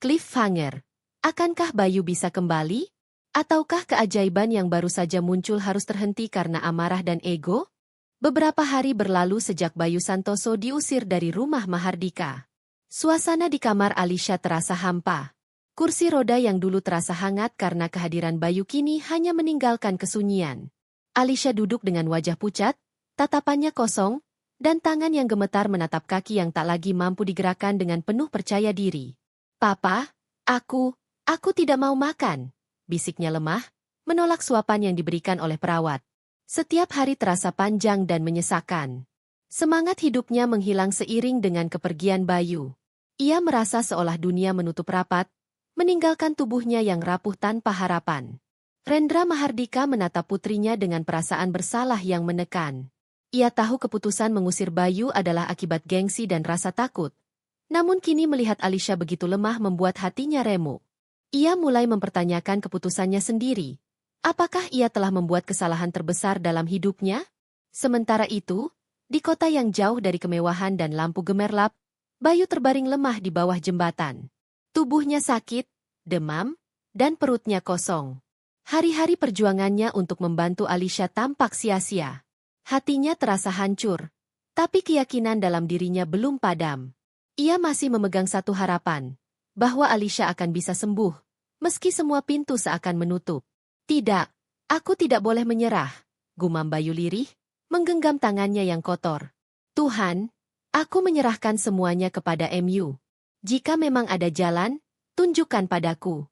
Cliffhanger. Akankah Bayu bisa kembali? Ataukah keajaiban yang baru saja muncul harus terhenti karena amarah dan ego? Beberapa hari berlalu sejak Bayu Santoso diusir dari rumah Mahardika. Suasana di kamar Alisha terasa hampa. Kursi roda yang dulu terasa hangat karena kehadiran Bayu kini hanya meninggalkan kesunyian. Alisha duduk dengan wajah pucat, tatapannya kosong, dan tangan yang gemetar menatap kaki yang tak lagi mampu digerakkan dengan penuh percaya diri. Papa, aku tidak mau makan, bisiknya lemah, menolak suapan yang diberikan oleh perawat. Setiap hari terasa panjang dan menyesakan. Semangat hidupnya menghilang seiring dengan kepergian Bayu. Ia merasa seolah dunia menutup rapat, meninggalkan tubuhnya yang rapuh tanpa harapan. Rendra Mahardika menatap putrinya dengan perasaan bersalah yang menekan. Ia tahu keputusan mengusir Bayu adalah akibat gengsi dan rasa takut. Namun kini melihat Alisha begitu lemah membuat hatinya remuk. Ia mulai mempertanyakan keputusannya sendiri. Apakah ia telah membuat kesalahan terbesar dalam hidupnya? Sementara itu, di kota yang jauh dari kemewahan dan lampu gemerlap, Bayu terbaring lemah di bawah jembatan. Tubuhnya sakit, demam, dan perutnya kosong. Hari-hari perjuangannya untuk membantu Alisha tampak sia-sia. Hatinya terasa hancur, tapi keyakinan dalam dirinya belum padam. Ia masih memegang satu harapan, bahwa Alisha akan bisa sembuh, meski semua pintu seakan menutup. Tidak, aku tidak boleh menyerah, gumam Bayu lirih, menggenggam tangannya yang kotor. Tuhan, aku menyerahkan semuanya kepada MU. Jika memang ada jalan, tunjukkan padaku.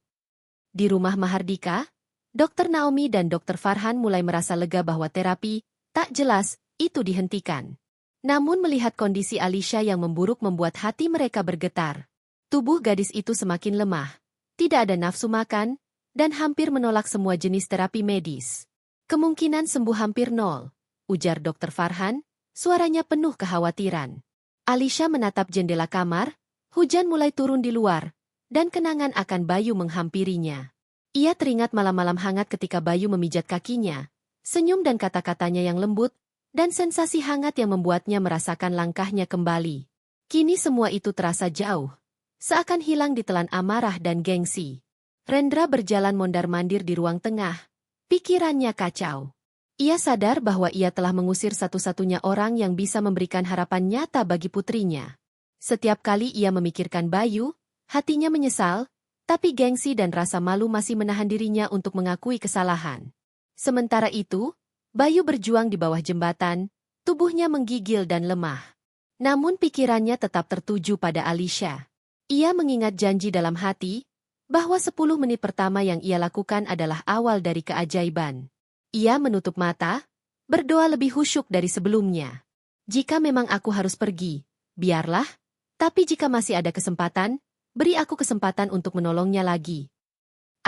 Di rumah Mahardika, Dr. Naomi dan Dr. Farhan mulai merasa lega bahwa terapi tak jelas itu dihentikan. Namun melihat kondisi Alisha yang memburuk membuat hati mereka bergetar. Tubuh gadis itu semakin lemah, tidak ada nafsu makan, dan hampir menolak semua jenis terapi medis. Kemungkinan sembuh hampir nol, ujar Dr. Farhan, suaranya penuh kekhawatiran. Alisha menatap jendela kamar, hujan mulai turun di luar, dan kenangan akan Bayu menghampirinya. Ia teringat malam-malam hangat ketika Bayu memijat kakinya, senyum dan kata-katanya yang lembut, dan sensasi hangat yang membuatnya merasakan langkahnya kembali. Kini semua itu terasa jauh, seakan hilang ditelan amarah dan gengsi. Rendra berjalan mondar-mandir di ruang tengah, pikirannya kacau. Ia sadar bahwa ia telah mengusir satu-satunya orang yang bisa memberikan harapan nyata bagi putrinya. Setiap kali ia memikirkan Bayu, hatinya menyesal, tapi gengsi dan rasa malu masih menahan dirinya untuk mengakui kesalahan. Sementara itu, Bayu berjuang di bawah jembatan, tubuhnya menggigil dan lemah. Namun pikirannya tetap tertuju pada Alisha. Ia mengingat janji dalam hati, bahwa 10 menit pertama yang ia lakukan adalah awal dari keajaiban. Ia menutup mata, berdoa lebih khusyuk dari sebelumnya. Jika memang aku harus pergi, biarlah, tapi jika masih ada kesempatan, beri aku kesempatan untuk menolongnya lagi.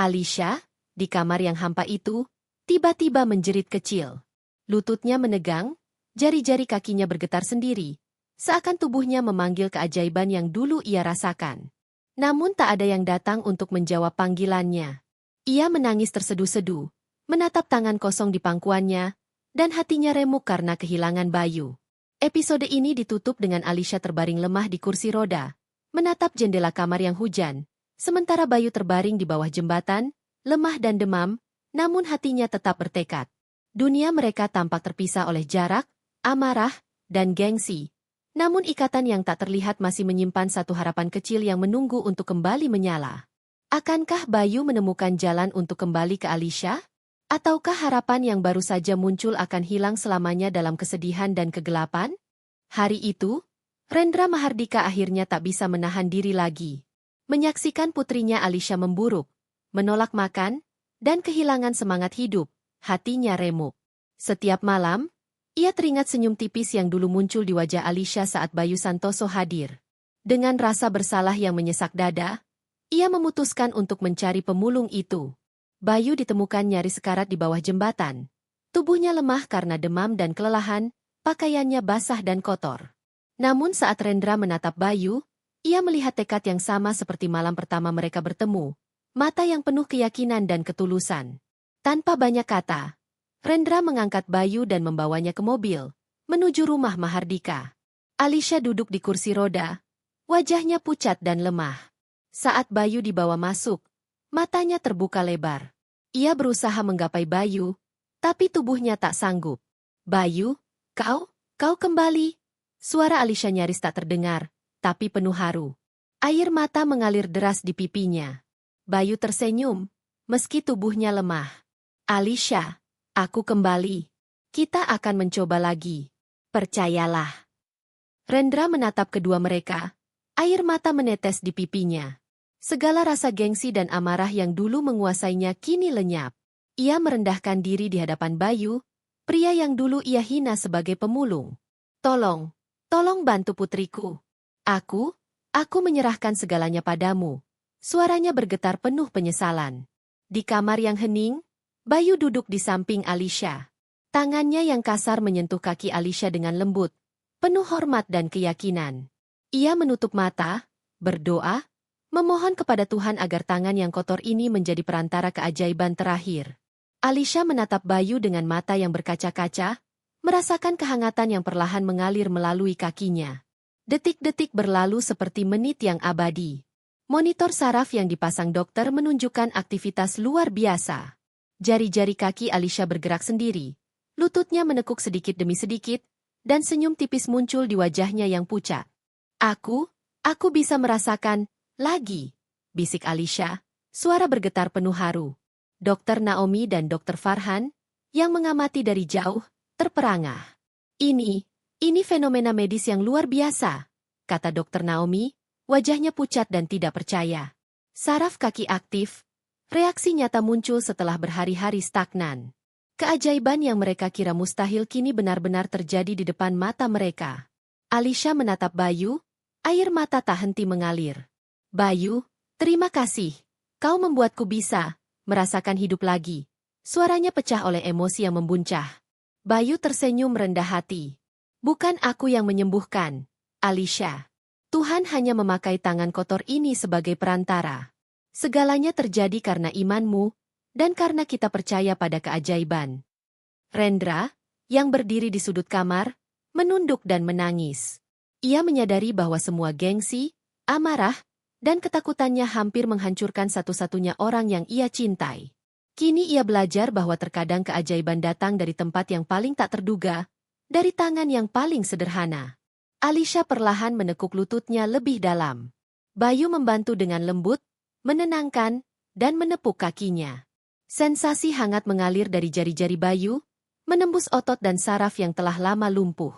Alisha, di kamar yang hampa itu, tiba-tiba menjerit kecil. Lututnya menegang, jari-jari kakinya bergetar sendiri, seakan tubuhnya memanggil keajaiban yang dulu ia rasakan. Namun tak ada yang datang untuk menjawab panggilannya. Ia menangis terseduh-seduh, menatap tangan kosong di pangkuannya, dan hatinya remuk karena kehilangan Bayu. Episode ini ditutup dengan Alisha terbaring lemah di kursi roda, menatap jendela kamar yang hujan, sementara Bayu terbaring di bawah jembatan, lemah dan demam, namun hatinya tetap bertekad. Dunia mereka tampak terpisah oleh jarak, amarah, dan gengsi. Namun ikatan yang tak terlihat masih menyimpan satu harapan kecil yang menunggu untuk kembali menyala. Akankah Bayu menemukan jalan untuk kembali ke Alisha? Ataukah harapan yang baru saja muncul akan hilang selamanya dalam kesedihan dan kegelapan? Hari itu, Rendra Mahardika akhirnya tak bisa menahan diri lagi. Menyaksikan putrinya Alisha memburuk, menolak makan, dan kehilangan semangat hidup, hatinya remuk. Setiap malam, ia teringat senyum tipis yang dulu muncul di wajah Alisha saat Bayu Santoso hadir. Dengan rasa bersalah yang menyesak dada, ia memutuskan untuk mencari pemulung itu. Bayu ditemukan nyaris sekarat di bawah jembatan. Tubuhnya lemah karena demam dan kelelahan, pakaiannya basah dan kotor. Namun saat Rendra menatap Bayu, ia melihat tekad yang sama seperti malam pertama mereka bertemu, mata yang penuh keyakinan dan ketulusan. Tanpa banyak kata, Rendra mengangkat Bayu dan membawanya ke mobil, menuju rumah Mahardika. Alisha duduk di kursi roda, wajahnya pucat dan lemah. Saat Bayu dibawa masuk, matanya terbuka lebar. Ia berusaha menggapai Bayu, tapi tubuhnya tak sanggup. Bayu, kau kembali. Suara Alisha nyaris tak terdengar, tapi penuh haru. Air mata mengalir deras di pipinya. Bayu tersenyum, meski tubuhnya lemah. Alisha, aku kembali. Kita akan mencoba lagi. Percayalah. Rendra menatap kedua mereka. Air mata menetes di pipinya. Segala rasa gengsi dan amarah yang dulu menguasainya kini lenyap. Ia merendahkan diri di hadapan Bayu, pria yang dulu ia hina sebagai pemulung. Tolong bantu putriku. Aku menyerahkan segalanya padamu. Suaranya bergetar penuh penyesalan. Di kamar yang hening, Bayu duduk di samping Alisha. Tangannya yang kasar menyentuh kaki Alisha dengan lembut, penuh hormat dan keyakinan. Ia menutup mata, berdoa, memohon kepada Tuhan agar tangan yang kotor ini menjadi perantara keajaiban terakhir. Alisha menatap Bayu dengan mata yang berkaca-kaca, merasakan kehangatan yang perlahan mengalir melalui kakinya. Detik-detik berlalu seperti menit yang abadi. Monitor saraf yang dipasang dokter menunjukkan aktivitas luar biasa. Jari-jari kaki Alisha bergerak sendiri, lututnya menekuk sedikit demi sedikit, dan senyum tipis muncul di wajahnya yang pucat. Aku bisa merasakan, lagi, bisik Alisha, suara bergetar penuh haru. Dokter Naomi dan Dokter Farhan, yang mengamati dari jauh, terperangah. Ini fenomena medis yang luar biasa, kata Dokter Naomi, wajahnya pucat dan tidak percaya. Saraf kaki aktif, reaksi nyata muncul setelah berhari-hari stagnan. Keajaiban yang mereka kira mustahil kini benar-benar terjadi di depan mata mereka. Alisha menatap Bayu, air mata tak henti mengalir. Bayu, terima kasih. Kau membuatku bisa merasakan hidup lagi. Suaranya pecah oleh emosi yang membuncah. Bayu tersenyum rendah hati. Bukan aku yang menyembuhkan, Alisha. Tuhan hanya memakai tangan kotor ini sebagai perantara. Segalanya terjadi karena imanmu, dan karena kita percaya pada keajaiban. Rendra, yang berdiri di sudut kamar, menunduk dan menangis. Ia menyadari bahwa semua gengsi, amarah, dan ketakutannya hampir menghancurkan satu-satunya orang yang ia cintai. Kini ia belajar bahwa terkadang keajaiban datang dari tempat yang paling tak terduga, dari tangan yang paling sederhana. Alisha perlahan menekuk lututnya lebih dalam. Bayu membantu dengan lembut, menenangkan, dan menepuk kakinya. Sensasi hangat mengalir dari jari-jari Bayu, menembus otot dan saraf yang telah lama lumpuh.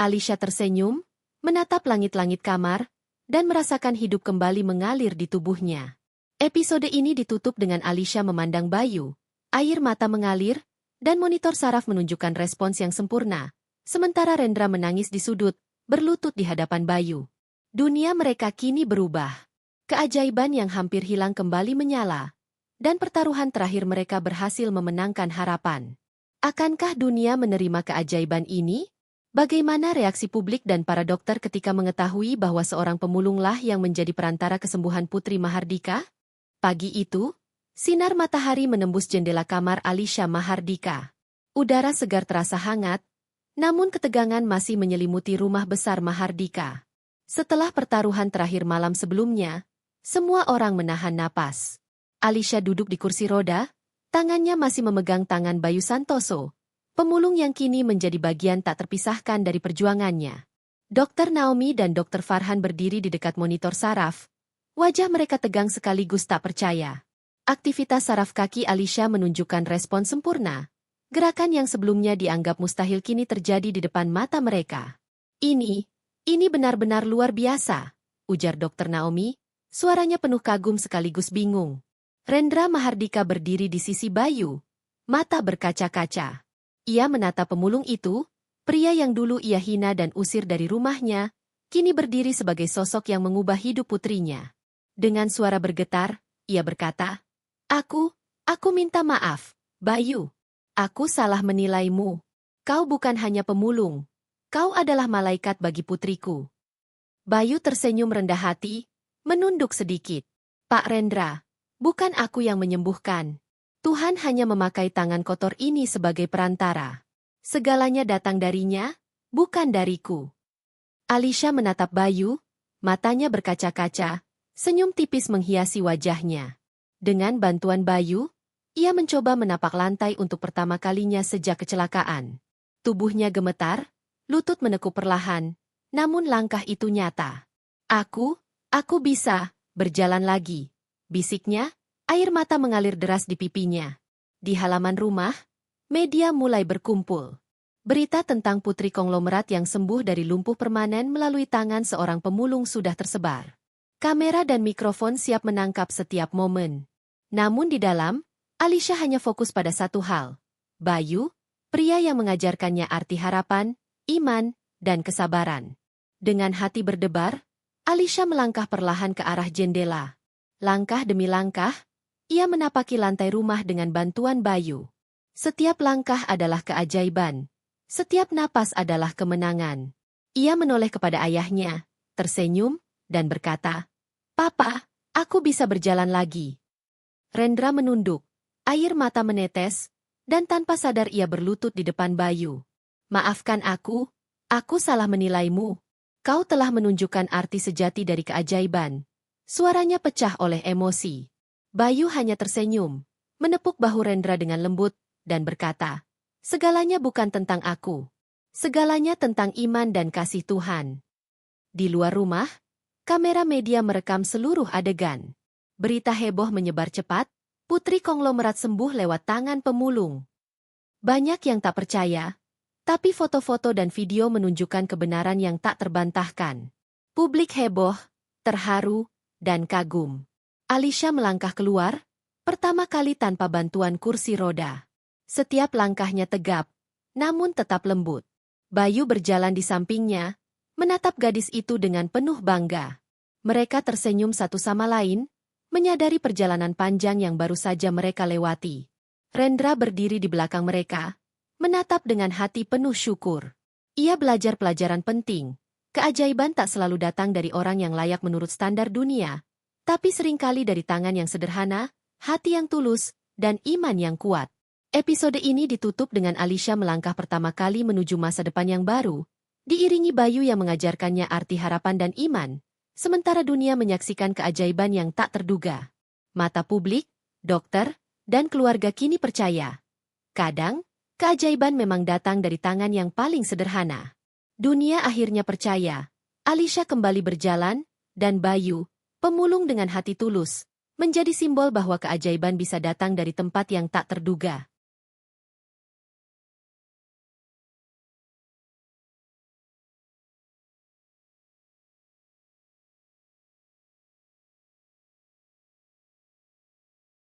Alisha tersenyum, menatap langit-langit kamar, dan merasakan hidup kembali mengalir di tubuhnya. Episode ini ditutup dengan Alisha memandang Bayu, air mata mengalir, dan monitor saraf menunjukkan respons yang sempurna, sementara Rendra menangis di sudut, berlutut di hadapan Bayu. Dunia mereka kini berubah. Keajaiban yang hampir hilang kembali menyala, dan pertaruhan terakhir mereka berhasil memenangkan harapan. Akankah dunia menerima keajaiban ini? Bagaimana reaksi publik dan para dokter ketika mengetahui bahwa seorang pemulunglah yang menjadi perantara kesembuhan Putri Mahardika? Pagi itu, sinar matahari menembus jendela kamar Alisha Mahardika. Udara segar terasa hangat, namun ketegangan masih menyelimuti rumah besar Mahardika. Setelah pertaruhan terakhir malam sebelumnya, semua orang menahan napas. Alisha duduk di kursi roda, tangannya masih memegang tangan Bayu Santoso, pemulung yang kini menjadi bagian tak terpisahkan dari perjuangannya. Dr. Naomi dan Dr. Farhan berdiri di dekat monitor saraf. Wajah mereka tegang sekaligus tak percaya. Aktivitas saraf kaki Alisha menunjukkan respon sempurna. Gerakan yang sebelumnya dianggap mustahil kini terjadi di depan mata mereka. Ini benar-benar luar biasa, ujar Dr. Naomi, suaranya penuh kagum sekaligus bingung. Rendra Mahardika berdiri di sisi Bayu, mata berkaca-kaca. Ia menatap pemulung itu, pria yang dulu ia hina dan usir dari rumahnya, kini berdiri sebagai sosok yang mengubah hidup putrinya. Dengan suara bergetar, ia berkata, Aku minta maaf, Bayu. Aku salah menilaimu. Kau bukan hanya pemulung. Kau adalah malaikat bagi putriku. Bayu tersenyum rendah hati, menunduk sedikit. Pak Rendra, bukan aku yang menyembuhkan. Tuhan hanya memakai tangan kotor ini sebagai perantara. Segalanya datang darinya, bukan dariku. Alisha menatap Bayu, matanya berkaca-kaca, senyum tipis menghiasi wajahnya. Dengan bantuan Bayu, ia mencoba menapak lantai untuk pertama kalinya sejak kecelakaan. Tubuhnya gemetar, lutut menekuk perlahan, namun langkah itu nyata. Aku bisa berjalan lagi. Bisiknya, air mata mengalir deras di pipinya. Di halaman rumah, media mulai berkumpul. Berita tentang putri konglomerat yang sembuh dari lumpuh permanen melalui tangan seorang pemulung sudah tersebar. Kamera dan mikrofon siap menangkap setiap momen. Namun di dalam, Alisha hanya fokus pada satu hal. Bayu, pria yang mengajarkannya arti harapan, iman, dan kesabaran. Dengan hati berdebar, Alisha melangkah perlahan ke arah jendela. Langkah demi langkah, ia menapaki lantai rumah dengan bantuan Bayu. Setiap langkah adalah keajaiban. Setiap napas adalah kemenangan. Ia menoleh kepada ayahnya, tersenyum, dan berkata, Papa, aku bisa berjalan lagi. Rendra menunduk, air mata menetes, dan tanpa sadar ia berlutut di depan Bayu. Maafkan aku salah menilaimu. Kau telah menunjukkan arti sejati dari keajaiban. Suaranya pecah oleh emosi. Bayu hanya tersenyum, menepuk bahu Rendra dengan lembut, dan berkata, Segalanya bukan tentang aku. Segalanya tentang iman dan kasih Tuhan. Di luar rumah, kamera media merekam seluruh adegan. Berita heboh menyebar cepat, putri konglomerat sembuh lewat tangan pemulung. Banyak yang tak percaya, tapi foto-foto dan video menunjukkan kebenaran yang tak terbantahkan. Publik heboh, terharu, dan kagum. Alisha melangkah keluar, pertama kali tanpa bantuan kursi roda. Setiap langkahnya tegap, namun tetap lembut. Bayu berjalan di sampingnya, menatap gadis itu dengan penuh bangga. Mereka tersenyum satu sama lain, menyadari perjalanan panjang yang baru saja mereka lewati. Rendra berdiri di belakang mereka, menatap dengan hati penuh syukur. Ia belajar pelajaran penting. Keajaiban tak selalu datang dari orang yang layak menurut standar dunia, tapi seringkali dari tangan yang sederhana, hati yang tulus, dan iman yang kuat. Episode ini ditutup dengan Alisha melangkah pertama kali menuju masa depan yang baru, diiringi Bayu yang mengajarkannya arti harapan dan iman, sementara dunia menyaksikan keajaiban yang tak terduga. Mata publik, dokter, dan keluarga kini percaya. Kadang, keajaiban memang datang dari tangan yang paling sederhana. Dunia akhirnya percaya. Alisha kembali berjalan, dan Bayu, pemulung dengan hati tulus, menjadi simbol bahwa keajaiban bisa datang dari tempat yang tak terduga.